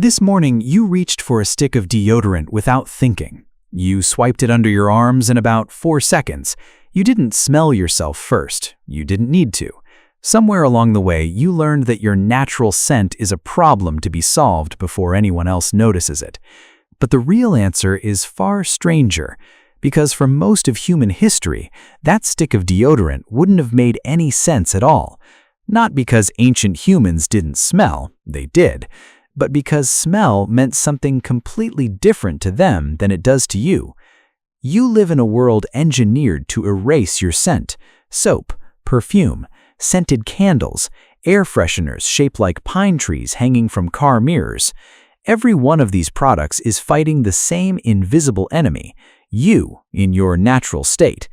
This morning, you reached for a stick of deodorant without thinking. You swiped it under your arms in about 4 seconds. You didn't smell yourself first. You didn't need to. Somewhere along the way, you learned that your natural scent is a problem to be solved before anyone else notices it. But the real answer is far stranger, because for most of human history, that stick of deodorant wouldn't have made any sense at all. Not because ancient humans didn't smell, they did, but because smell meant something completely different to them than it does to you. You live in a world engineered to erase your scent: soap, perfume, scented candles, air fresheners shaped like pine trees hanging from car mirrors. Every one of these products is fighting the same invisible enemy, you in your natural state.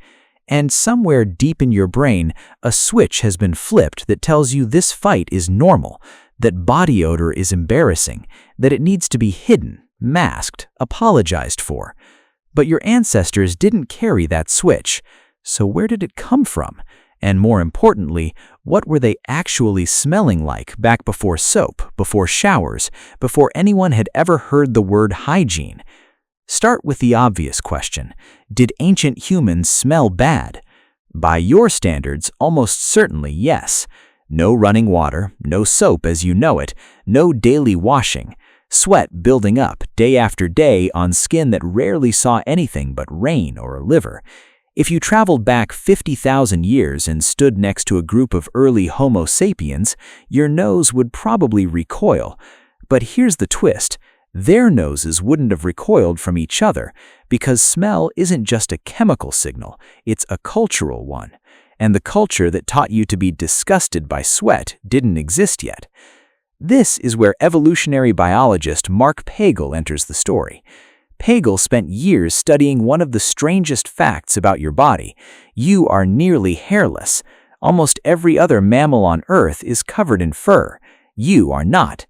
And somewhere deep in your brain, a switch has been flipped that tells you this fight is normal, that body odor is embarrassing, that it needs to be hidden, masked, apologized for. But your ancestors didn't carry that switch. So where did it come from? And more importantly, what were they actually smelling like back before soap, before showers, before anyone had ever heard the word hygiene? Start with the obvious question: did ancient humans smell bad? By your standards, almost certainly yes. No running water, no soap as you know it, no daily washing, sweat building up day after day on skin that rarely saw anything but rain or a liver. If you traveled back 50,000 years and stood next to a group of early Homo sapiens, your nose would probably recoil. But here's the twist: their noses wouldn't have recoiled from each other, because smell isn't just a chemical signal, it's a cultural one. And the culture that taught you to be disgusted by sweat didn't exist yet. This is where evolutionary biologist Mark Pagel enters the story. Pagel spent years studying one of the strangest facts about your body: you are nearly hairless. Almost every other mammal on Earth is covered in fur. You are not.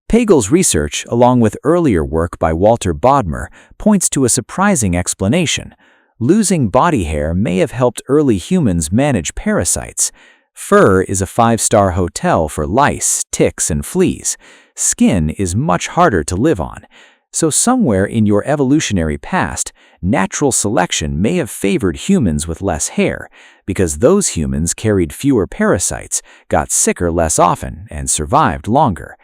Pagel's research, along with earlier work by Walter Bodmer, points to a surprising explanation. Losing body hair may have helped early humans manage parasites. Fur is a 5-star hotel for lice, ticks, and fleas. Skin is much harder to live on. So somewhere in your evolutionary past, natural selection may have favored humans with less hair, because those humans carried fewer parasites, got sicker less often, and survived longer.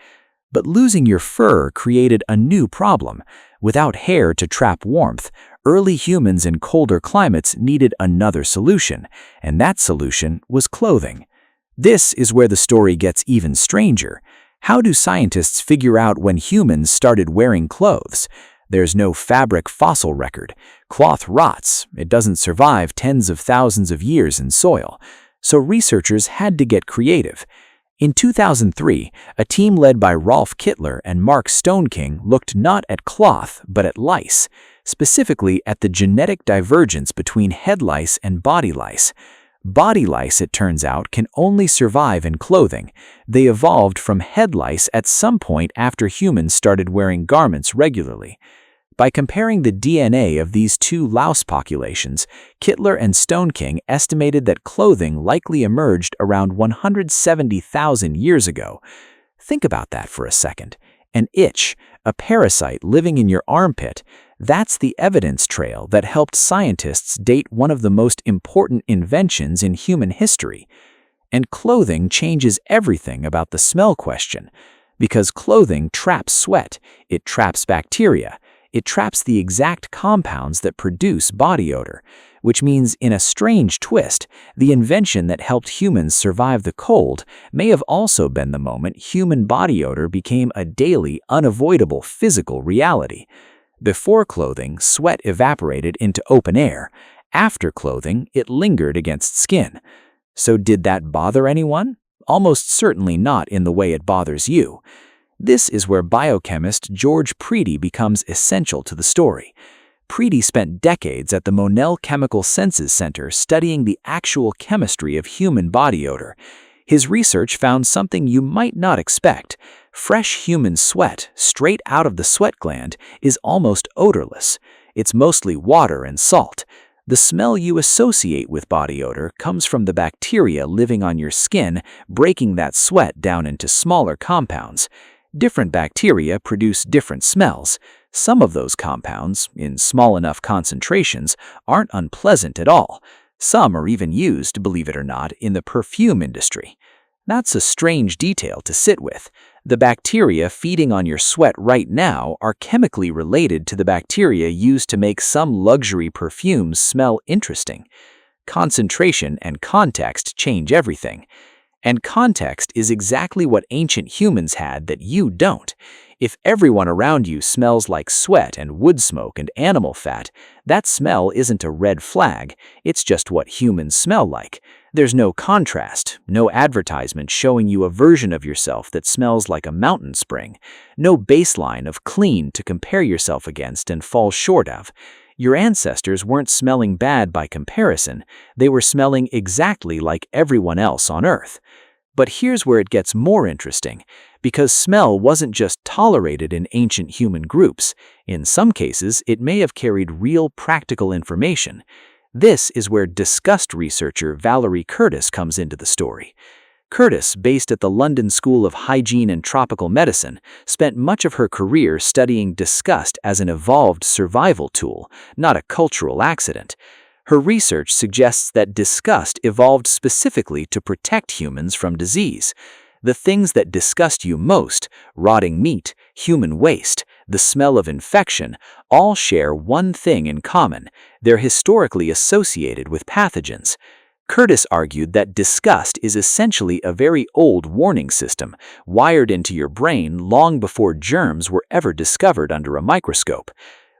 But losing your fur created a new problem. Without hair to trap warmth, early humans in colder climates needed another solution, and that solution was clothing. This is where the story gets even stranger. How do scientists figure out when humans started wearing clothes? There's no fabric fossil record. Cloth rots. It doesn't survive tens of thousands of years in soil. So researchers had to get creative. In 2003, a team led by Rolf Kittler and Mark Stoneking looked not at cloth but at lice, specifically at the genetic divergence between head lice and body lice. Body lice, it turns out, can only survive in clothing. They evolved from head lice at some point after humans started wearing garments regularly. By comparing the DNA of these two louse populations, Kittler and Stoneking estimated that clothing likely emerged around 170,000 years ago. Think about that for a second. An itch, a parasite living in your armpit, that's the evidence trail that helped scientists date one of the most important inventions in human history. And clothing changes everything about the smell question, because clothing traps sweat, it traps bacteria. It traps the exact compounds that produce body odor, which means, in a strange twist, the invention that helped humans survive the cold may have also been the moment human body odor became a daily, unavoidable physical reality. Before clothing, sweat evaporated into open air. After clothing, it lingered against skin. So did that bother anyone? Almost certainly not in the way it bothers you. This is where biochemist George Preti becomes essential to the story. Preti spent decades at the Monell Chemical Senses Center studying the actual chemistry of human body odor. His research found something you might not expect. Fresh human sweat, straight out of the sweat gland, is almost odorless. It's mostly water and salt. The smell you associate with body odor comes from the bacteria living on your skin, breaking that sweat down into smaller compounds. Different bacteria produce different smells. Some of those compounds, in small enough concentrations, aren't unpleasant at all. Some are even used, believe it or not, in the perfume industry. That's a strange detail to sit with. The bacteria feeding on your sweat right now are chemically related to the bacteria used to make some luxury perfumes smell interesting. Concentration and context change everything. And context is exactly what ancient humans had that you don't. If everyone around you smells like sweat and wood smoke and animal fat, that smell isn't a red flag, it's just what humans smell like. There's no contrast, no advertisement showing you a version of yourself that smells like a mountain spring, no baseline of clean to compare yourself against and fall short of. Your ancestors weren't smelling bad by comparison, they were smelling exactly like everyone else on Earth. But here's where it gets more interesting, because smell wasn't just tolerated in ancient human groups. In some cases, it may have carried real practical information. This is where disgust researcher Valerie Curtis comes into the story. Curtis, based at the London School of Hygiene and Tropical Medicine, spent much of her career studying disgust as an evolved survival tool, not a cultural accident. Her research suggests that disgust evolved specifically to protect humans from disease. The things that disgust you most, rotting meat, human waste, the smell of infection, all share one thing in common: they're historically associated with pathogens. Curtis argued that disgust is essentially a very old warning system, wired into your brain long before germs were ever discovered under a microscope.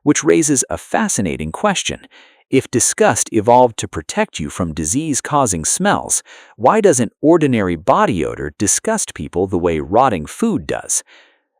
Which raises a fascinating question. If disgust evolved to protect you from disease-causing smells, why doesn't ordinary body odor disgust people the way rotting food does?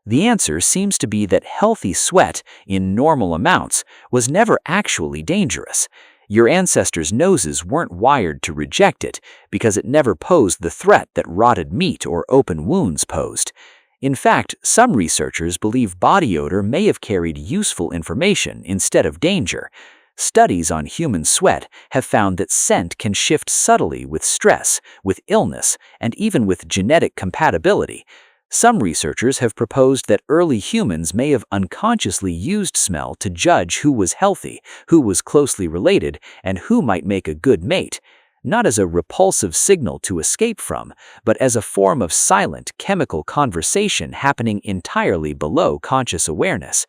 The answer seems to be that healthy sweat, in normal amounts, was never actually dangerous. Your ancestors' noses weren't wired to reject it because it never posed the threat that rotted meat or open wounds posed. In fact, some researchers believe body odor may have carried useful information instead of danger. Studies on human sweat have found that scent can shift subtly with stress, with illness, and even with genetic compatibility. Some researchers have proposed that early humans may have unconsciously used smell to judge who was healthy, who was closely related, and who might make a good mate, not as a repulsive signal to escape from, but as a form of silent chemical conversation happening entirely below conscious awareness.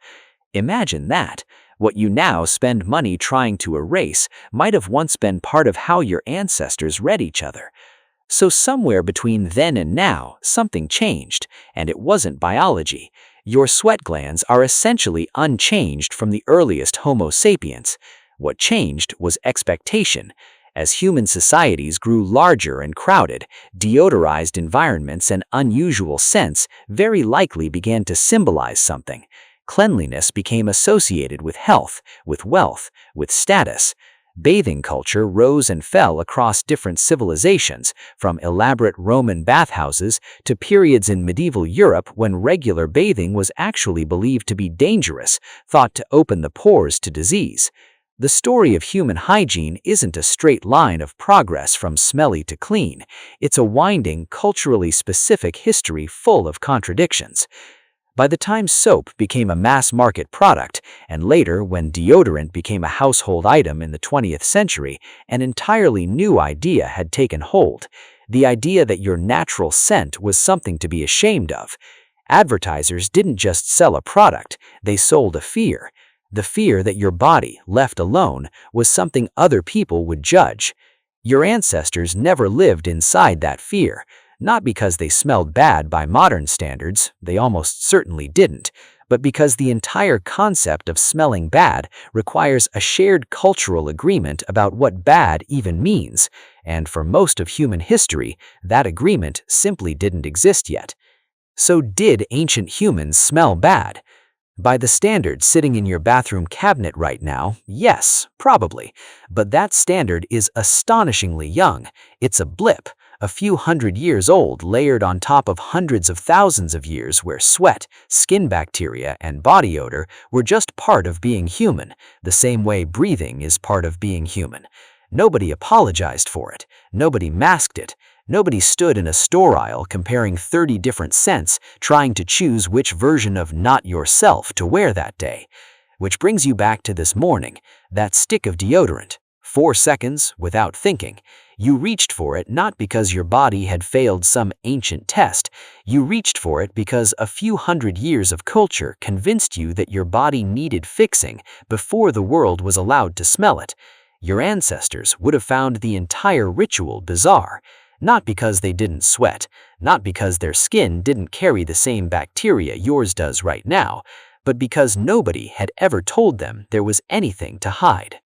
Imagine that. What you now spend money trying to erase might have once been part of how your ancestors read each other. So somewhere between then and now, something changed, and it wasn't biology. Your sweat glands are essentially unchanged from the earliest Homo sapiens. What changed was expectation. As human societies grew larger and crowded, deodorized environments and unusual scents very likely began to symbolize something. Cleanliness became associated with health, with wealth, with status. Bathing culture rose and fell across different civilizations, from elaborate Roman bathhouses to periods in medieval Europe when regular bathing was actually believed to be dangerous, thought to open the pores to disease. The story of human hygiene isn't a straight line of progress from smelly to clean. It's a winding, culturally specific history full of contradictions. By the time soap became a mass-market product, and later when deodorant became a household item in the 20th century, an entirely new idea had taken hold: the idea that your natural scent was something to be ashamed of. Advertisers didn't just sell a product, they sold a fear. The fear that your body, left alone, was something other people would judge. Your ancestors never lived inside that fear. Not because they smelled bad by modern standards, they almost certainly didn't, but because the entire concept of smelling bad requires a shared cultural agreement about what bad even means, and for most of human history, that agreement simply didn't exist yet. So did ancient humans smell bad? By the standard sitting in your bathroom cabinet right now, yes, probably, but that standard is astonishingly young. It's a blip. A few hundred years old layered on top of hundreds of thousands of years where sweat, skin bacteria, and body odor were just part of being human, the same way breathing is part of being human. Nobody apologized for it. Nobody masked it. Nobody stood in a store aisle comparing 30 different scents, trying to choose which version of not yourself to wear that day. Which brings you back to this morning, that stick of deodorant. 4 seconds, without thinking. You reached for it not because your body had failed some ancient test. You reached for it because a few hundred years of culture convinced you that your body needed fixing before the world was allowed to smell it. Your ancestors would have found the entire ritual bizarre. Not because they didn't sweat, not because their skin didn't carry the same bacteria yours does right now, but because nobody had ever told them there was anything to hide.